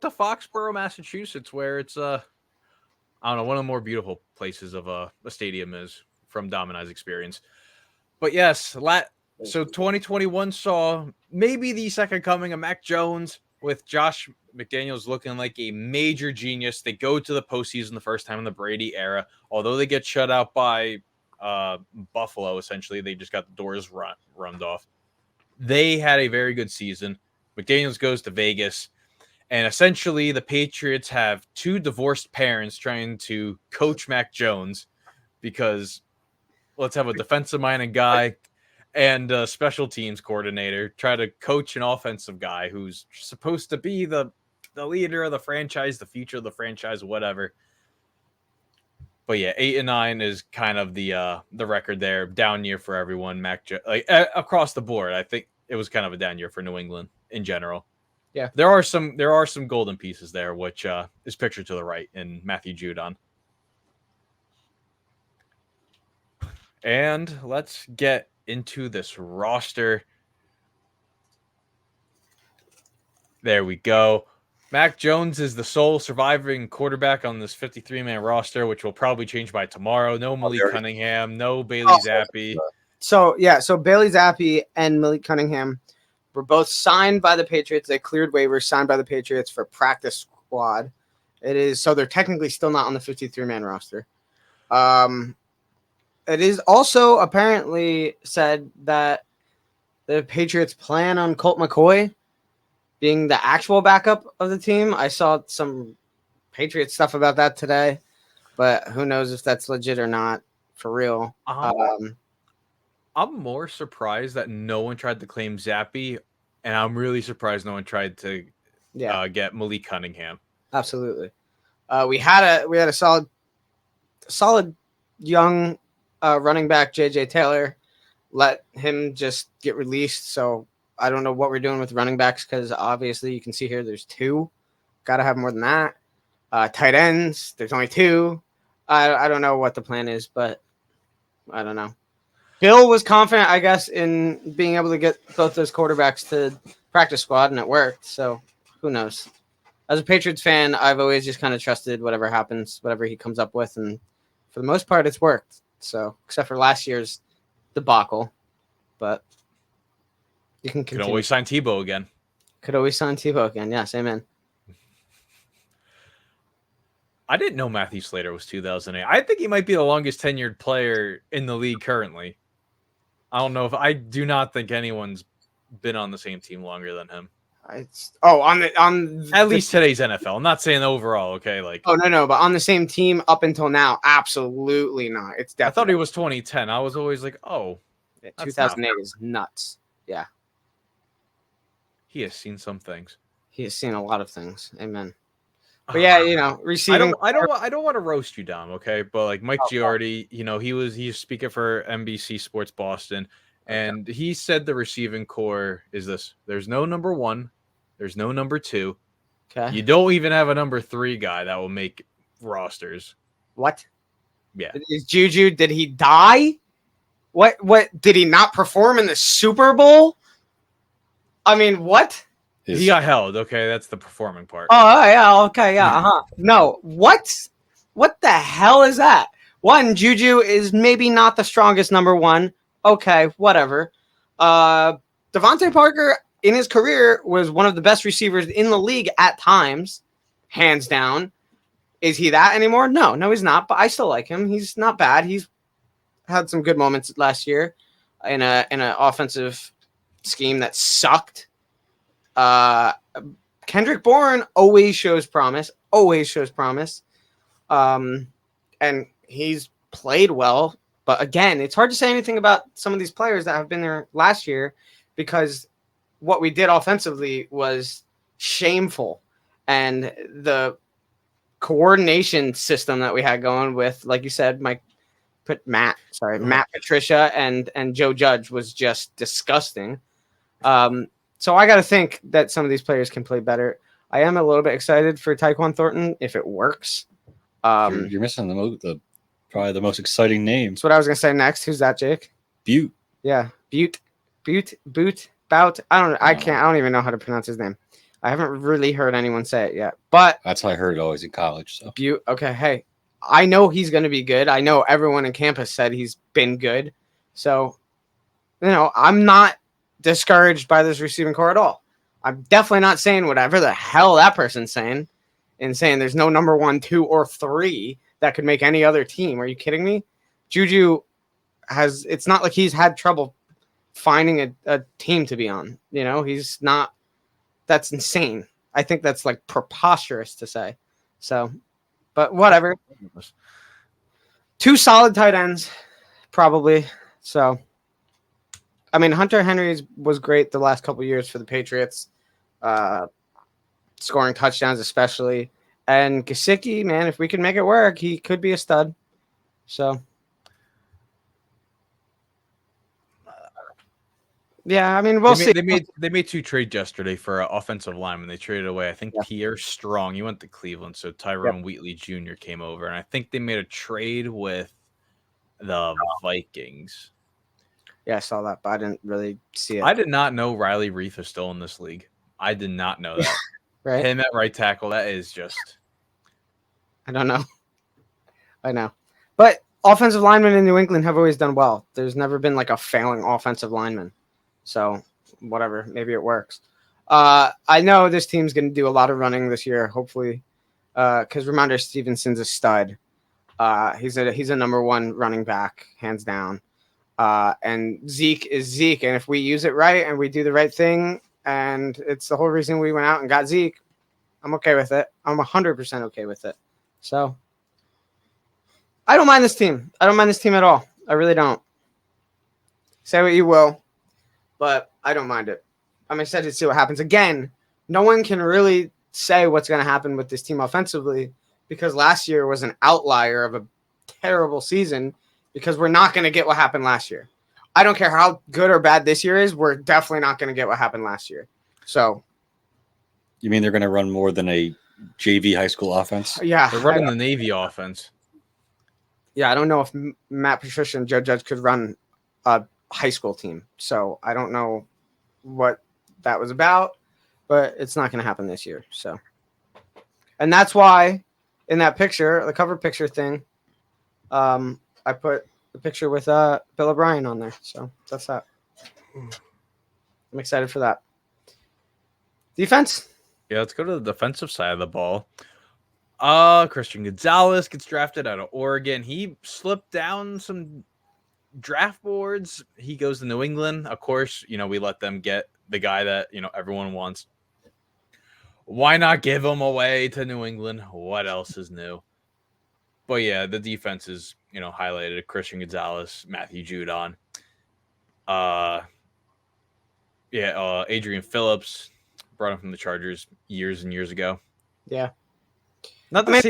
to Foxborough, Massachusetts, where it's I don't know, one of the more beautiful places of a stadium is from Dom and I's experience. But yes, so 2021 saw maybe the second coming of Mac Jones with Josh McDaniels looking like a major genius. They go to the postseason the first time in the Brady era. Although they get shut out by Buffalo, essentially, they just got the doors run off. They had a very good season. McDaniels goes to Vegas. And essentially, the Patriots have two divorced parents trying to coach Mac Jones because let's have a defensive-minded guy and a special teams coordinator try to coach an offensive guy who's supposed to be the leader of the franchise, the future of the franchise, whatever. But yeah, 8-9 is kind of the record there. Down year for everyone. Across the board, I think it was kind of a down year for New England in general. Yeah, there are some golden pieces there, which is pictured to the right in Matthew Judon. And let's get into this roster. There we go. Mac Jones is the sole surviving quarterback on this 53-man roster, which will probably change by tomorrow. No Malik Cunningham, no Bailey Zappi. So Bailey Zappi and Malik Cunningham were both signed by the Patriots. They cleared waivers, signed by the Patriots for practice squad. So they're technically still not on the 53-man roster. It is also apparently said that the Patriots plan on Colt McCoy being the actual backup of the team. I saw some Patriots stuff about that today, but who knows if that's legit or not for real. I'm more surprised that no one tried to claim Zappi, and I'm really surprised no one tried to get Malik Cunningham. Absolutely. We had a solid young running back, JJ Taylor. Let him just get released. So I don't know what we're doing with running backs because obviously you can see here there's two. Got to have more than that. Tight ends, there's only two. I don't know what the plan is, but I don't know. Bill was confident, I guess, in being able to get both those quarterbacks to practice squad, and it worked. So who knows? As a Patriots fan, I've always just kind of trusted whatever happens, whatever he comes up with, and for the most part, it's worked. So except for last year's debacle, but you can continue. Could always sign Tebow again. Yes, amen. I didn't know Matthew Slater was 2008. I think he might be the longest tenured player in the league currently. I do not think anyone's been on the same team longer than him. At least today's NFL. I'm not saying overall, okay? No, but on the same team up until now, absolutely not. It's definitely. I thought he was 2010. I was always like, 2008 is nuts. Yeah. He has seen some things. He has seen a lot of things. Amen. But yeah, receiving. I don't want to roast you, Dom. Okay, but Mike Giardi, he's speaking for NBC Sports Boston, and he said the receiving core is this: there's no number one, there's no number two. Okay. You don't even have a number three guy that will make rosters. What? Yeah. Is Juju? Did he die? What? Did he not perform in the Super Bowl? I mean, what? He got held. Okay, that's the performing part. Oh, yeah. Okay, yeah. No, what? What the hell is that? One, Juju is maybe not the strongest number one. Okay, whatever. Devontae Parker in his career was one of the best receivers in the league at times, hands down. Is he that anymore? No, he's not. But I still like him. He's not bad. He's had some good moments last year in an offensive scheme that sucked. Kendrick Bourne always shows promise. And he's played well. But again, it's hard to say anything about some of these players that have been there last year because what we did offensively was shameful. And the coordination system that we had going with, like you said, Matt Patricia and Joe Judge was just disgusting. So I got to think that some of these players can play better. I am a little bit excited for Tyquan Thornton if it works. You're missing probably the most exciting name. That's what I was going to say next. Who's that, Jake? Butte. Yeah, Bout. I don't even know how to pronounce his name. I haven't really heard anyone say it yet, but That's how I heard it always in college. So okay, hey, I know he's going to be good. I know everyone in campus said he's been good. So, I'm not discouraged by this receiving core at all. I'm definitely not saying whatever the hell that person's saying and saying there's no number 1, 2, or 3 that could make any other team. Are you kidding me? Juju it's not like he's had trouble finding a team to be on. He's not. That's insane. I think that's like preposterous to say. So, but whatever. 2 solid tight ends, probably. So, I mean, Hunter Henry was great the last couple of years for the Patriots, scoring touchdowns especially. And Gesicki, man, if we can make it work, he could be a stud. So, yeah, I mean, we'll see. They made 2 trades yesterday for offensive lineman. They traded away, I think, Pierre Strong. He went to Cleveland, so Tyrone Wheatley Jr. came over, and I think they made a trade with the Vikings. Yeah, I saw that, but I didn't really see it. I did not know Riley Reith is still in this league. I did not know that. Right? Him at right tackle, that is just... I don't know. I know. But offensive linemen in New England have always done well. There's never been like a failing offensive lineman. So, whatever. Maybe it works. I know this team's going to do a lot of running this year, hopefully, because Ramondre Stevenson's a stud. He's a number 1 running back, hands down. And Zeke is Zeke. And if we use it right and we do the right thing, and it's the whole reason we went out and got Zeke, I'm okay with it. I'm 100% okay with it. So, I don't mind this team. I don't mind this team at all. I really don't. Say what you will, but I don't mind it. I'm excited to see what happens. Again, no one can really say what's going to happen with this team offensively because last year was an outlier of a terrible season because we're not going to get what happened last year. I don't care how good or bad this year is. We're definitely not going to get what happened last year. So, you mean they're going to run more than a JV high school offense? Yeah. They're running the Navy offense. Yeah, I don't know if Matt Patricia and Joe Judge could run a high school team. So I don't know what that was about, but it's not going to happen this year. So, and that's why in that picture, the cover picture thing, I put the picture with Bill O'Brien on there. So that's that. I'm excited for that. Defense? Yeah, let's go to the defensive side of the ball. Christian Gonzalez gets drafted out of Oregon. He slipped down some draft boards. He goes to New England. Of course, we let them get the guy that, everyone wants. Why not give him away to New England? What else is new? But yeah, the defense is, highlighted. Christian Gonzalez, Matthew Judon. Adrian Phillips, brought him from the Chargers years and years ago. Yeah. Not the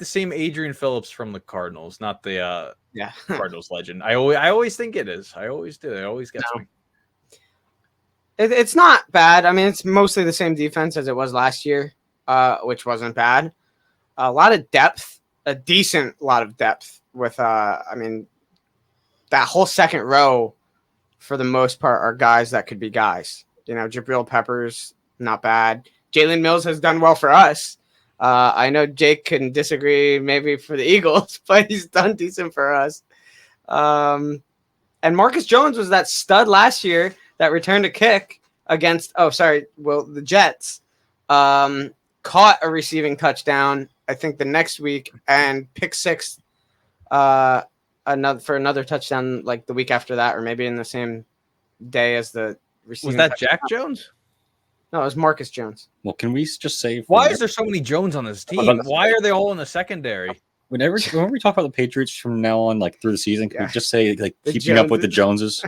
same Adrian Phillips from the Cardinals, not the Cardinals legend. I always think it is. I always do. It always gets me. It's not bad. I mean, it's mostly the same defense as it was last year, which wasn't bad. A lot of depth, a decent lot of depth with, that whole second row for the most part are guys that could be guys. Jabril Peppers, not bad. Jalen Mills has done well for us. I know Jake can disagree maybe for the Eagles, but he's done decent for us. And Marcus Jones was that stud last year that returned a kick against, the Jets. Caught a receiving touchdown, I think the next week, and pick 6 another touchdown like the week after that, or maybe in the same day as the receiving. Was that touchdown. Jack Jones? No, it was Marcus Jones. Well, can we just say why is there so many Jones on this team? Why are they all in the secondary? Whenever we talk about the Patriots from now on, like through the season, can we just say like The keeping up with the Joneses?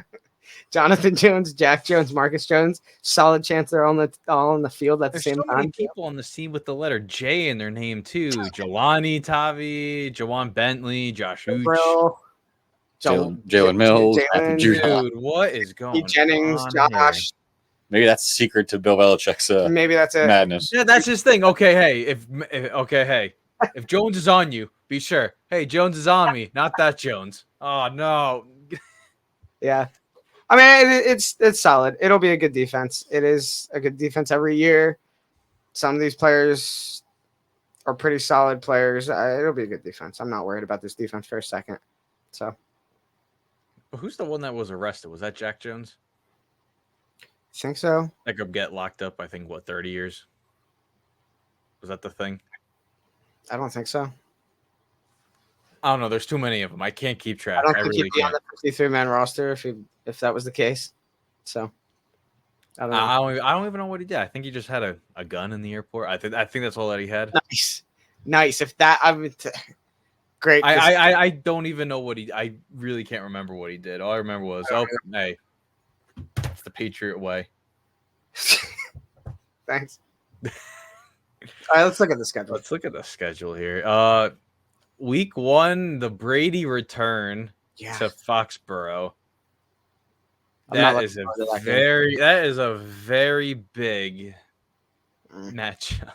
Jonathan Jones, Jack Jones, Marcus Jones. Solid chance they're all in the field at the same so time. Many people on the team with the letter J in their name too. Jelani Tavi, Jawan Bentley, Josh Uch, Jalen Mills, dude, what is going Jennings, on Josh. here? Maybe that's the secret to Bill Belichick's Maybe that's it. madness. Yeah, that's his thing. Okay, hey, if Jones is on you, be sure. Hey, Jones is on me, not that Jones. Oh no. Yeah. I mean, it's solid. It'll be a good defense. It is a good defense every year. Some of these players are pretty solid players. It'll be a good defense. I'm not worried about this defense for a second. So, Who's the one that was arrested? Was that Jack Jones? think so. That could get locked up, I think, 30 years? Was that the thing? I don't think so. I don't know. There's too many of them. I can't keep I track. don't I think really he'd be on can't. the 53-man roster if that was the case. So, I don't know. I don't even know what he did. I think he just had a gun in the airport. I think that's all that he had. Nice. If that, I mean, great. I don't even know what he. I really can't remember what he did. All I remember was, hey, it's the Patriot way. Thanks. All right, let's look at the schedule. Let's look at the schedule here. Week 1, the Brady return to Foxborough. That is a very big matchup.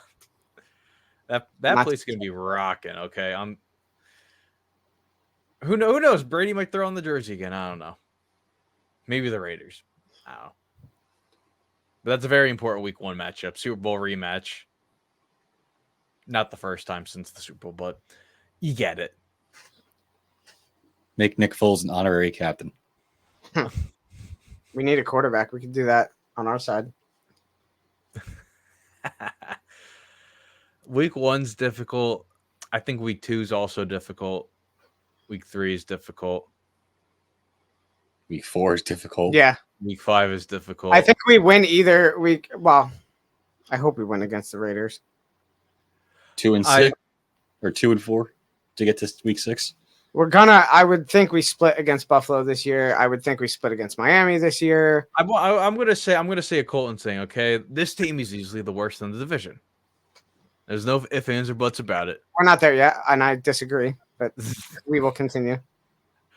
That place is gonna be rocking. Okay, who knows? Brady might throw on the jersey again. I don't know. Maybe the Raiders. I don't know. But that's a very important Week 1 matchup. Super Bowl rematch. Not the first time since the Super Bowl, but you get it. Make Nick Foles an honorary captain. We need a quarterback. We can do that on our side. Week 1's difficult. I think Week 2 is also difficult. Week 3 is difficult. Week 4 is difficult. Yeah. Week 5 is difficult. I think we win either week. Well, I hope we win against the Raiders. 2 and 6 or 2 and 4 to get to Week 6. I would think we split against Buffalo this year. I would think we split against Miami this year. I'm gonna say a Colton thing. Okay, this team is easily the worst in the division. There's no ifs, ands, or buts about it. We're not there yet, and I disagree, but we will continue.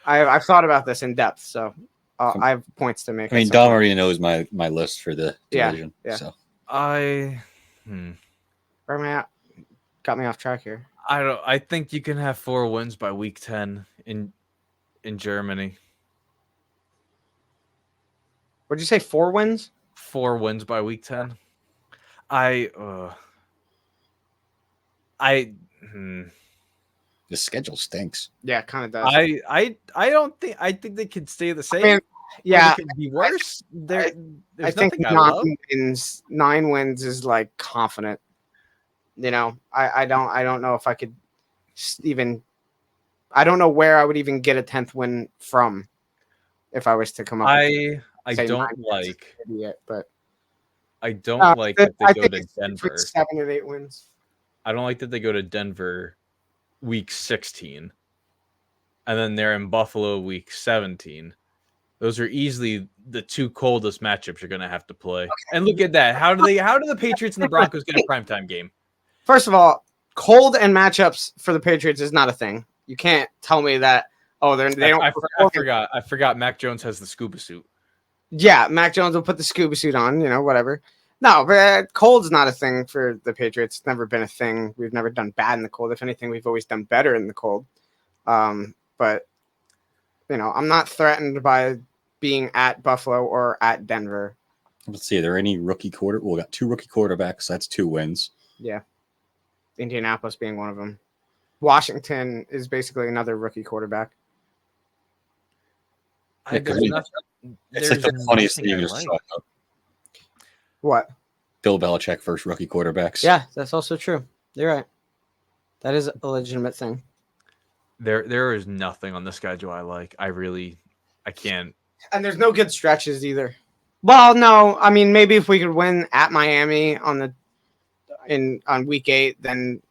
I've thought about this in depth, so I have points to make. I mean, Dom already knows my list for the division. Yeah. So Where am I at? Got me off track here. I think you can have 4 wins by Week 10 in Germany. What'd you say? 4 wins? 4 wins by Week 10. the schedule stinks. Yeah, it kind of does. I don't think. I think they could stay the same. I mean, yeah, it could be worse. There's I think nothing 9 wins is like confident. You know, I don't know if I could even. I don't know where I would even get a 10th win from if I was to come up. I don't like. Idiot, but I don't like that they go to Denver. 7 or 8 wins. I don't like that they go to Denver Week 16, and then they're in Buffalo Week 17. Those are easily the 2 coldest matchups you're going to have to play. Okay. And look at that. How do the Patriots and the Broncos get a primetime game? First of all, cold and matchups for the Patriots is not a thing. You can't tell me that. Oh, they don't. I forgot. Mac Jones has the scuba suit. Yeah, Mac Jones will put the scuba suit on. You know, whatever. No, but cold's not a thing for the Patriots. It's never been a thing. We've never done bad in the cold. If anything, we've always done better in the cold. But you know, I'm not threatened by being at Buffalo or at Denver. Let's see. Are there any rookie quarter? Well, we got 2 rookie quarterbacks. That's 2 wins. Yeah. Indianapolis being one of them. Washington is basically another rookie quarterback. It's like the funniest thing you just saw. What? Bill Belichick first rookie quarterbacks. Yeah, that's also true. You're right. That is a legitimate thing. There is nothing on the schedule I like. I can't. And there's no good stretches either. Well, no. I mean, maybe if we could win at Miami on Week 8, then,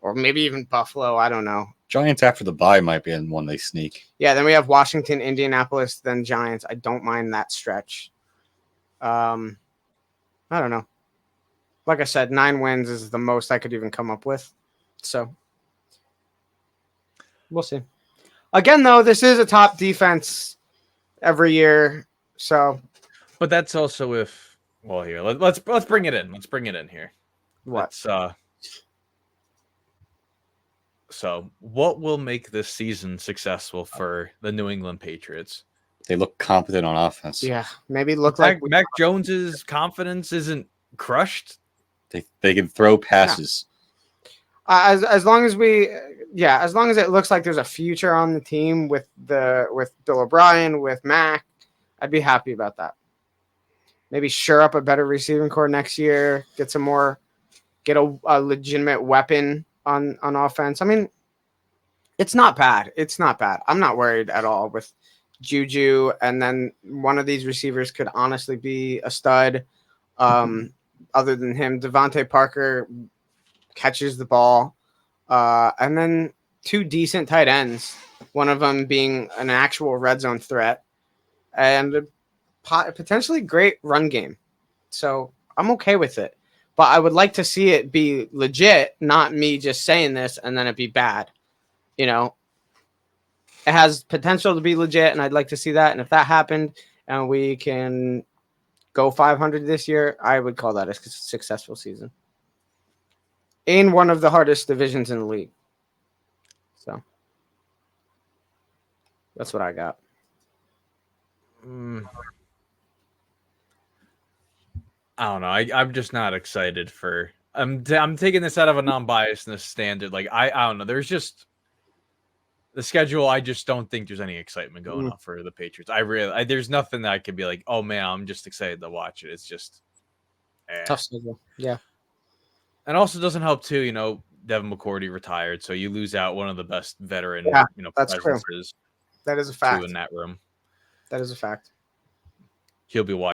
or maybe even Buffalo. I don't know. Giants after the bye might be in one they sneak. Yeah, then we have Washington, Indianapolis, then Giants. I don't mind that stretch. I don't know. Like I said, 9 wins is the most I could even come up with. So we'll see. Again, though, this is a top defense every year. So, but that's also if. Well, here let's bring it in. Let's bring it in here. What? So, what will make this season successful for the New England Patriots? They look competent on offense. Yeah, maybe look like Mac Jones's confidence isn't crushed. They can throw passes. As long as as long as it looks like there's a future on the team with Bill O'Brien, with Mac, I'd be happy about that. Maybe shore up a better receiving core next year. Get a legitimate weapon on offense. I mean, it's not bad. It's not bad. I'm not worried at all with Juju, and then one of these receivers could honestly be a stud. Other than him, Devontae Parker catches the ball, and then two decent tight ends. One of them being an actual red zone threat, and a potentially great run game. So I'm okay with it, but I would like to see it be legit, not me just saying this and then it be bad. You know, it has potential to be legit, and I'd like to see that. And if that happened and we can go 500 this year, I would call that a successful season in one of the hardest divisions in the league. So that's what I got. I don't know. I'm just not excited for. I'm taking this out of a non-biasness standard. Like I don't know. There's just the schedule. I just don't think there's any excitement going on for the Patriots. There's nothing that I could be like, oh man, I'm just excited to watch it. It's just Tough schedule. Yeah. And also doesn't help too. You know, Devin McCourty retired, so you lose out one of the best veteran. That's true. presences. That is a fact. In that room. That is a fact. He'll be watching.